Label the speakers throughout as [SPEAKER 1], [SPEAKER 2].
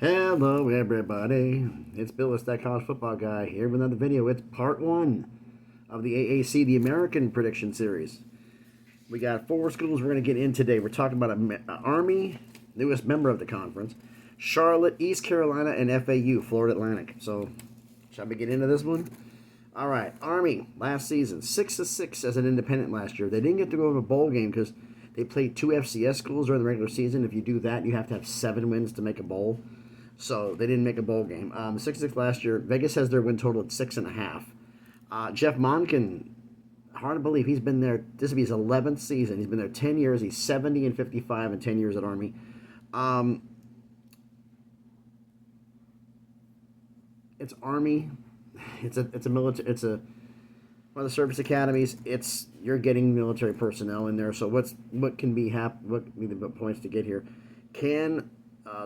[SPEAKER 1] Hello everybody, it's Bill, it's that college football guy, here with another video. It's part 1 of the AAC, the American Prediction Series. We got 4 schools we're going to get in today. We're talking about Army, newest member of the conference, Charlotte, East Carolina, and FAU, Florida Atlantic. So, shall we get into this one? Alright, Army, last season, 6-6 as an independent last year. They didn't get to go to a bowl game because they played 2 FCS schools during the regular season. If you do that, you have to have 7 wins to make a bowl. So they didn't make a bowl game. 6-6 last year. Vegas has their win total at 6.5. Jeff Monken, hard to believe he's been there. This will be his 11th season. He's been there 10 years. He's 70-55 in 10 years at Army. It's Army. It's a military. It's a one of the service academies. You're getting military personnel in there. So what can be the points to get here? Can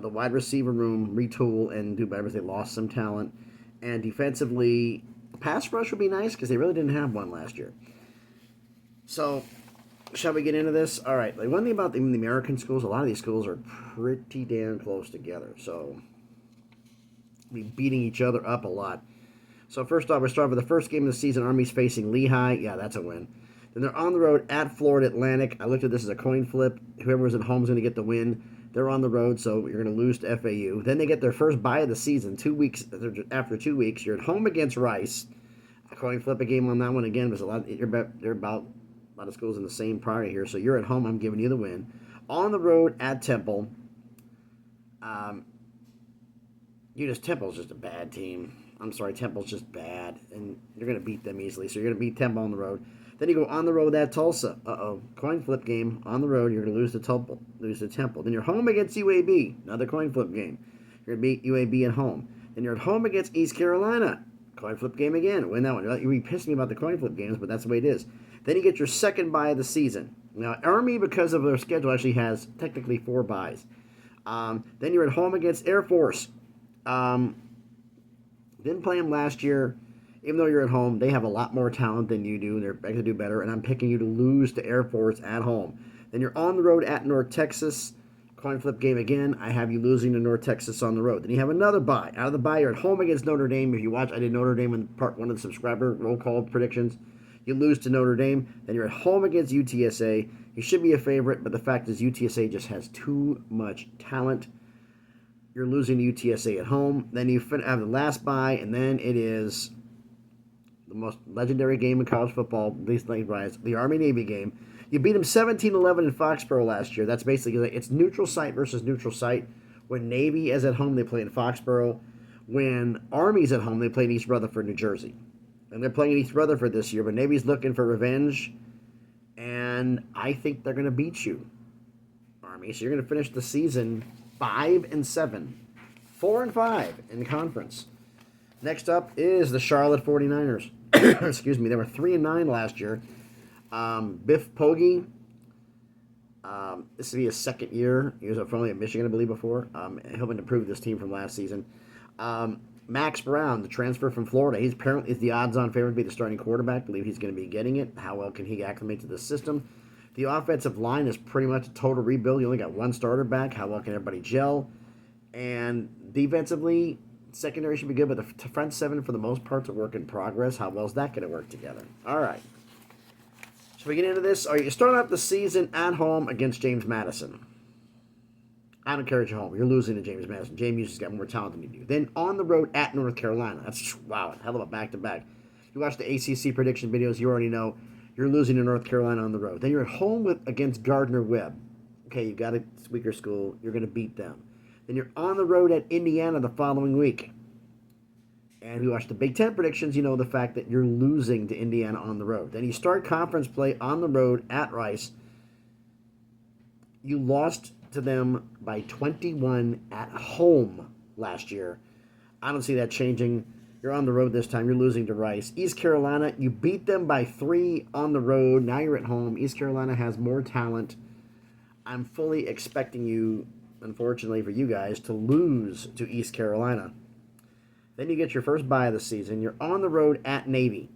[SPEAKER 1] the wide receiver room retool and do better because they lost some talent? And defensively, pass rush would be nice because they really didn't have one last year. So, shall we get into this? All right. Like, one thing about the American schools, a lot of these schools are pretty damn close together. So, we'll be beating each other up a lot. So, first off, we start with the first game of the season. Army's facing Lehigh. Yeah, that's a win. Then they're on the road at Florida Atlantic. I looked at this as a coin flip. Whoever was at home is going to get the win. They're on the road, so you're going to lose to FAU. Then they get their first bye of the season. 2 weeks after 2 weeks, you're at home against Rice. A coin flip a game on that one again. There's a lot. They're about a lot of schools in the same priority here. So you're at home. I'm giving you the win. On the road at Temple. Temple's just a bad team. I'm sorry, Temple's just bad, and you're going to beat them easily. So you're going to beat Temple on the road. Then you go on the road at Tulsa. Coin flip game on the road. You're going to lose to Temple. Then you're home against UAB. Another coin flip game. You're going to beat UAB at home. Then you're at home against East Carolina. Coin flip game again. Win that one. You'll be pissing me about the coin flip games, but that's the way it is. Then you get your second bye of the season. Now, Army, because of their schedule, actually has technically 4 byes. Then you're at home against Air Force. Didn't play them last year. Even though you're at home, they have a lot more talent than you do. They're going to do better, and I'm picking you to lose to Air Force at home. Then you're on the road at North Texas. Coin flip game again. I have you losing to North Texas on the road. Then you have another bye. Out of the bye, you're at home against Notre Dame. If you watch, I did Notre Dame in part 1 of the subscriber roll call predictions. You lose to Notre Dame. Then you're at home against UTSA. You should be a favorite, but the fact is UTSA just has too much talent. You're losing to UTSA at home. Then you have the last bye, and then it is the most legendary game in college football, at least the Army-Navy game. You beat them 17-11 in Foxborough last year. That's basically, it's neutral site versus neutral site. When Navy is at home, they play in Foxborough. When Army's at home, they play in East Rutherford, New Jersey. And they're playing in East Rutherford this year, but Navy's looking for revenge. And I think they're going to beat you, Army. So you're going to finish the season 5-7. 4-5 in the conference. Next up is the Charlotte 49ers. Excuse me, they were 3-9 last year. Biff Poggi, this will be his second year. He was formerly at Michigan, I believe, before. Helping to improve this team from last season. Max Brown, the transfer from Florida, he's apparently the odds-on favorite to be the starting quarterback. I believe he's going to be getting it. How well can he acclimate to the system? The offensive line is pretty much a total rebuild. You only got 1 starter back. How well can everybody gel? And defensively, secondary should be good, but the front 7, for the most part, is a work in progress. How well is that going to work together? All right. So we get into this. All right, you start out the season at home against James Madison. I don't care at your home. You're losing to James Madison. James has got more talent than you do. Then on the road at North Carolina. That's, wow, a hell of a back-to-back. You watch the ACC prediction videos, you already know you're losing to North Carolina on the road. Then you're at home against Gardner-Webb. Okay, you got a weaker school. You're going to beat them. Then you're on the road at Indiana the following week. And if you watch the Big Ten predictions, you know the fact that you're losing to Indiana on the road. Then you start conference play on the road at Rice. You lost to them by 21 at home last year. I don't see that changing. You're on the road this time. You're losing to Rice. East Carolina, you beat them by 3 on the road. Now you're at home. East Carolina has more talent. I'm fully expecting you, unfortunately for you guys, to lose to East Carolina. Then you get your first bye of the season. You're on the road at Navy.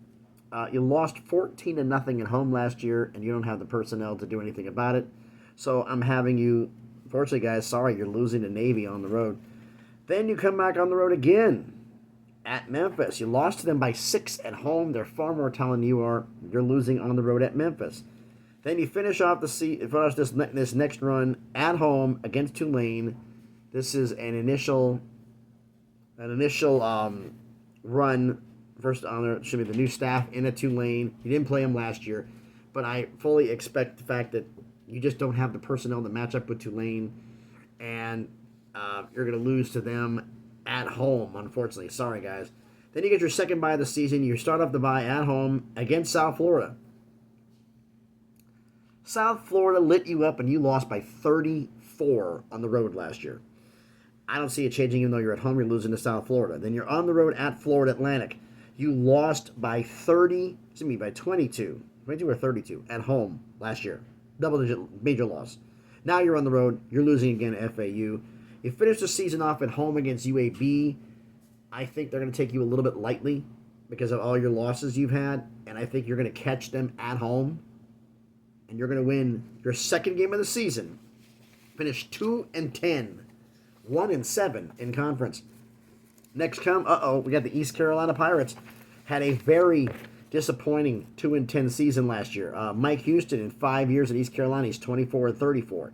[SPEAKER 1] You lost 14-0 at home last year, and you don't have the personnel to do anything about it. So I'm having you, unfortunately, guys, sorry, you're losing to Navy on the road. Then you come back on the road again at Memphis. You lost to them by 6 at home. They're far more talented than you are. You're losing on the road at Memphis. Then you finish off this next run at home against Tulane. This is an initial run. First honor should be the new staff in a Tulane. You didn't play them last year, but I fully expect the fact that you just don't have the personnel to match up with Tulane, and you're going to lose to them at home, unfortunately. Sorry, guys. Then you get your second bye of the season. You start off the bye at home against South Florida. South Florida lit you up, and you lost by 34 on the road last year. I don't see it changing, even though you're at home. You're losing to South Florida. Then you're on the road at Florida Atlantic. You lost by 22 or 32 at home last year. Double-digit major loss. Now you're on the road. You're losing again at FAU. You finish the season off at home against UAB. I think they're going to take you a little bit lightly because of all your losses you've had, and I think you're going to catch them at home, and you're going to win your second game of the season. Finish 2-10, 1-7 in conference. Next we got the East Carolina Pirates. Had a very disappointing 2-10 season last year. Mike Houston, in 5 years at East Carolina, he's 24-34.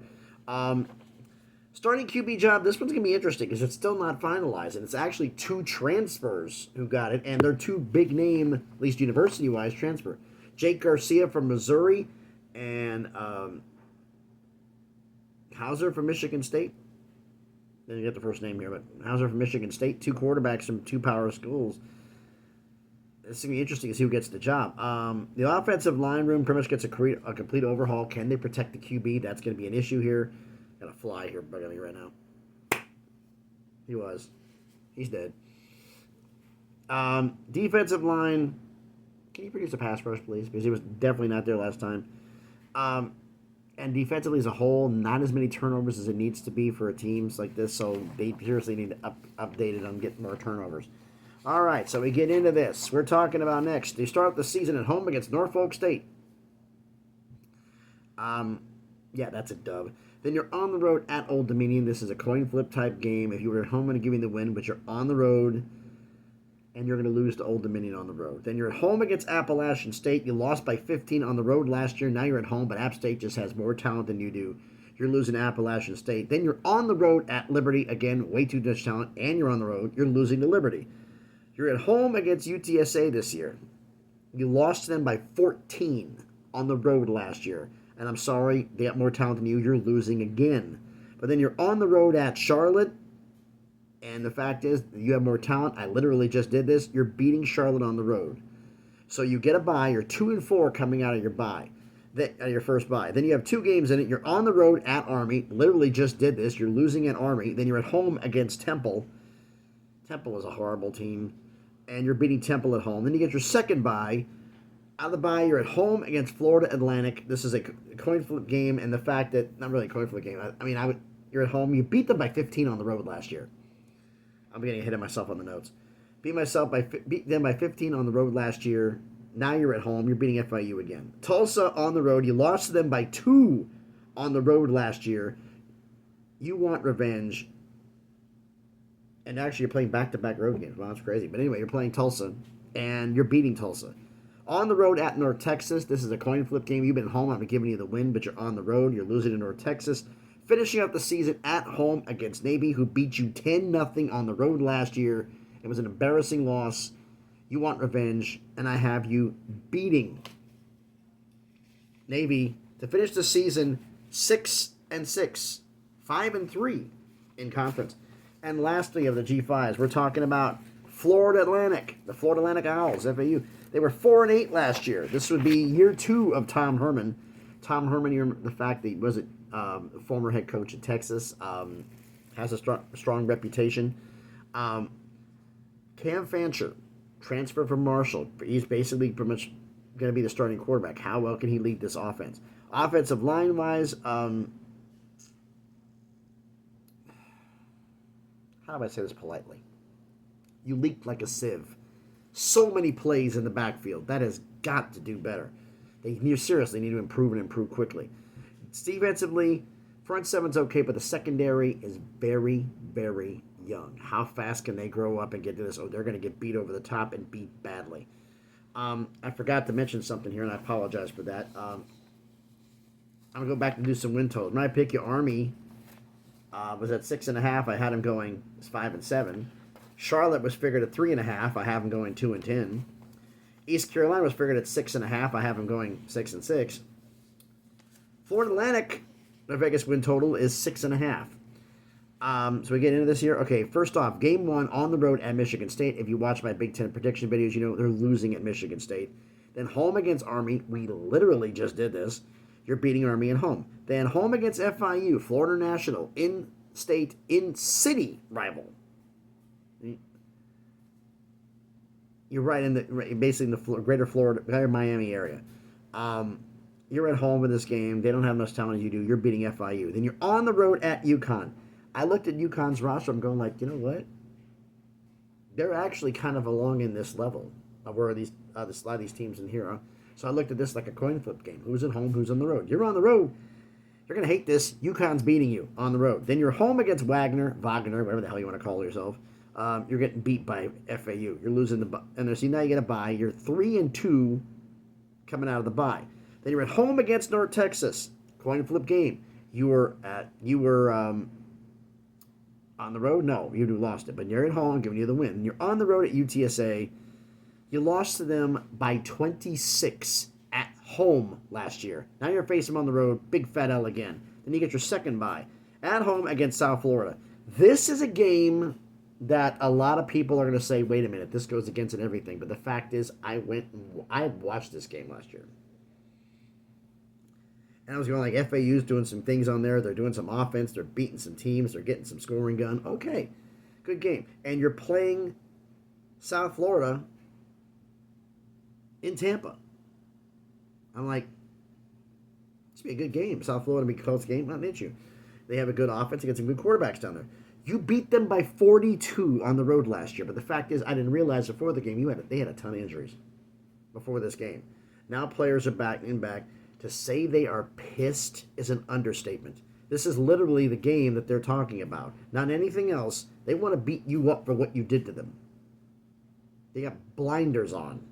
[SPEAKER 1] Starting QB job, this one's going to be interesting because it's still not finalized, and it's actually 2 transfers who got it, and they're 2 big name, at least university-wise, transfer. Jake Garcia from Missouri and Hauser from Michigan State. Didn't get the first name here, but Hauser from Michigan State, 2 quarterbacks from 2 power schools. It's going to be interesting to see who gets the job. The offensive line room pretty much gets a complete overhaul. Can they protect the QB? That's going to be an issue here. Got a fly here bugging me right now. He's dead. Defensive line. Can you produce a pass rush, please? Because he was definitely not there last time. And defensively as a whole, not as many turnovers as it needs to be for teams like this, so they seriously need to update it on getting more turnovers. All right, so we get into this. We're talking about next. They start the season at home against Norfolk State. Yeah, that's a dub. Then you're on the road at Old Dominion. This is a coin flip type game. If you were at home, I'm going to give you the win, but you're on the road, and you're going to lose to Old Dominion on the road. Then you're at home against Appalachian State. You lost by 15 on the road last year. Now you're at home, but App State just has more talent than you do. You're losing to Appalachian State. Then you're on the road at Liberty. Again, way too much talent, and you're on the road. You're losing to Liberty. You're at home against UTSA this year. You lost to them by 14 on the road last year. And I'm sorry, they got more talent than you. You're losing again. But then you're on the road at Charlotte. And the fact is, you have more talent. I literally just did this. You're beating Charlotte on the road. So you get a bye. You're 2-4 coming out of your bye. Your first bye. Then you have 2 games in it. You're on the road at Army. Literally just did this. You're losing at Army. Then you're at home against Temple. Temple is a horrible team. And you're beating Temple at home. Then you get your second bye. Out of the bye, you're at home against Florida Atlantic. This is a coin flip game, and the fact that, not really a coin flip game. You're at home. You beat them by 15 on the road last year. I'm getting ahead of myself on the notes. Beat them by 15 on the road last year. Now you're at home. You're beating FIU again. Tulsa on the road. You lost to them by 2 on the road last year. You want revenge. And actually, you're playing back-to-back road games. Wow, that's crazy. But anyway, you're playing Tulsa, and you're beating Tulsa. On the road at North Texas. This is a coin flip game. You've been home. I'm giving you the win, but you're on the road. You're losing to North Texas. Finishing up the season at home against Navy, who beat you 10-0 on the road last year. It was an embarrassing loss. You want revenge, and I have you beating Navy to finish the season 6-6, 5-3 in conference. And lastly of the G5s, we're talking about Florida Atlantic, the Florida Atlantic Owls, FAU. They were 4-8 last year. This would be year 2 of Tom Herman. Tom Herman, the fact that he was a former head coach at Texas, has a strong reputation. Cam Fancher, transfer from Marshall. He's basically pretty much going to be the starting quarterback. How well can he lead this offense? Offensive line-wise, how do I say this politely? You leaked like a sieve. So many plays in the backfield. That has got to do better. They seriously need to improve and improve quickly. Defensively, Front seven's okay, but the secondary is very, very young. How fast can they grow up and get to this? Oh, they're going to get beat over the top and beat badly. I forgot to mention something here, and I apologize for that. I'm going to go back and do some win totals. When I pick your Army, was at 6.5. I had them going 5-7. Charlotte was figured at 3.5. I have them going 2-10. East Carolina was figured at 6.5. I have them going 6-6. Florida Atlantic, their Vegas win total is 6.5. So we get into this here. Okay, first off, game 1 on the road at Michigan State. If you watch my Big Ten prediction videos, you know they're losing at Michigan State. Then home against Army. We literally just did this. You're beating Army at home. Then home against FIU, Florida National, in-state, in-city rival. You're right in the basically in the greater Florida, greater Miami area. You're at home in this game. They don't have much talent as you do. You're beating FIU. Then you're on the road at UConn. I looked at UConn's roster. I'm going like, you know what? They're actually kind of along in this level of where these a lot of these teams in here. So I looked at this like a coin flip game. Who's at home? Who's on the road? You're on the road. You're going to hate this. UConn's beating you on the road. Then you're home against Wagner, whatever the hell you want to call yourself. You're getting beat by FAU. You're losing and so now you get a bye. You're 3-2 coming out of the bye. Then you're at home against North Texas. Coin flip game. You were on the road. No, you lost it. But you're at home, giving you the win. You're on the road at UTSA. You lost to them by 26 at home last year. Now you're facing them on the road. Big fat L again. Then you get your second bye at home against South Florida. This is a game that a lot of people are going to say, wait a minute, this goes against it and everything. But the fact is, I watched this game last year. And I was going like, FAU's doing some things on there. They're doing some offense. They're beating some teams. They're getting some scoring gun. Okay, good game. And you're playing South Florida in Tampa. I'm like, this will be a good game. South Florida will be a close game. Not an issue. They have a good offense. They get some good quarterbacks down there. You beat them by 42 on the road last year. But the fact is, I didn't realize before the game, they had a ton of injuries before this game. Now players are back. To say they are pissed is an understatement. This is literally the game that they're talking about. Not anything else. They want to beat you up for what you did to them. They got blinders on.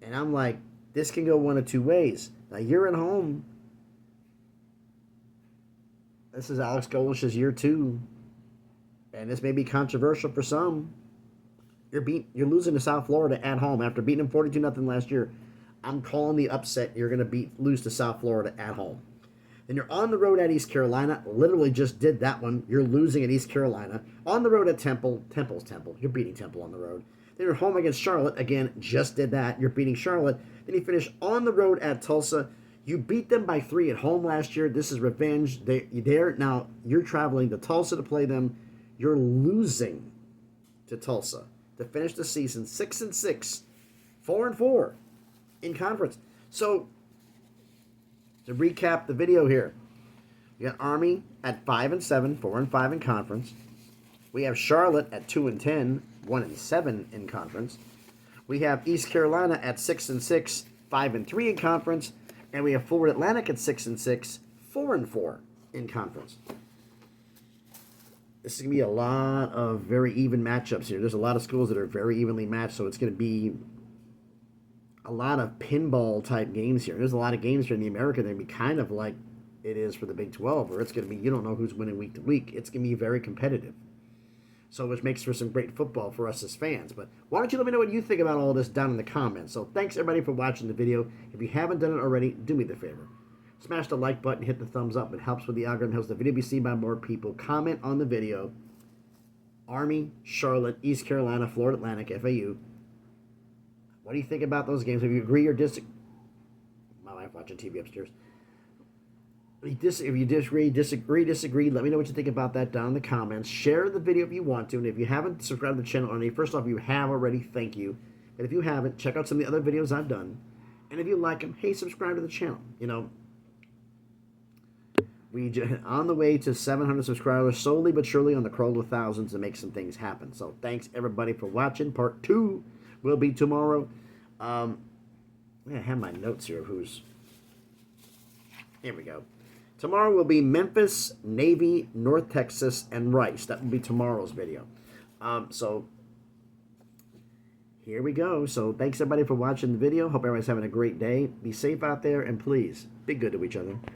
[SPEAKER 1] And I'm like, this can go one of two ways. Now, you're at home. This is Alex Golish's year 2. And this may be controversial for some. You're losing to South Florida at home after beating them 42-0 last year. I'm calling the upset. You're going to lose to South Florida at home. Then you're on the road at East Carolina. Literally just did that one. You're losing at East Carolina. On the road at Temple. Temple's Temple. You're beating Temple on the road. Then you're home against Charlotte. Again, just did that. You're beating Charlotte. Then you finish on the road at Tulsa. You beat them by 3 at home last year. This is revenge. Now you're traveling to Tulsa to play them. You're losing to Tulsa to finish the season 6-6, 4-4. In conference. So, to recap the video here, we got Army at 5-7, 4-5 in conference. We have Charlotte at 2-10, 1-7 in conference. We have East Carolina at 6-6, 5-3 in conference, and we have Florida Atlantic at 6-6, 4-4 in conference. This is going to be a lot of very even matchups here. There's a lot of schools that are very evenly matched, so it's going to be a lot of pinball type games here. There's a lot of games here in the American. They're going to be kind of like it is for the Big 12, where it's going to be, you don't know who's winning week to week. It's going to be very competitive. So, which makes for some great football for us as fans. But why don't you let me know what you think about all this down in the comments. So, thanks everybody for watching the video. If you haven't done it already, do me the favor. Smash the like button, hit the thumbs up. It helps with the algorithm, helps the video be seen by more people. Comment on the video. Army, Charlotte, East Carolina, Florida Atlantic, FAU. What do you think about those games? If you agree or disagree, my wife watching TV upstairs. If you disagree, let me know what you think about that down in the comments. Share the video if you want to. And if you haven't subscribed to the channel already, first off, if you have already, thank you. But if you haven't, check out some of the other videos I've done. And if you like them, hey, subscribe to the channel. You know, on the way to 700 subscribers, slowly but surely on the crawl to thousands to make some things happen. So thanks everybody for watching. Part 2 will be tomorrow. I have my notes here of who's. Here we go. Tomorrow will be Memphis, Navy, North Texas, and Rice. That will be tomorrow's video. So here we go. So thanks everybody for watching the video. Hope everybody's having a great day. Be safe out there, and please be good to each other.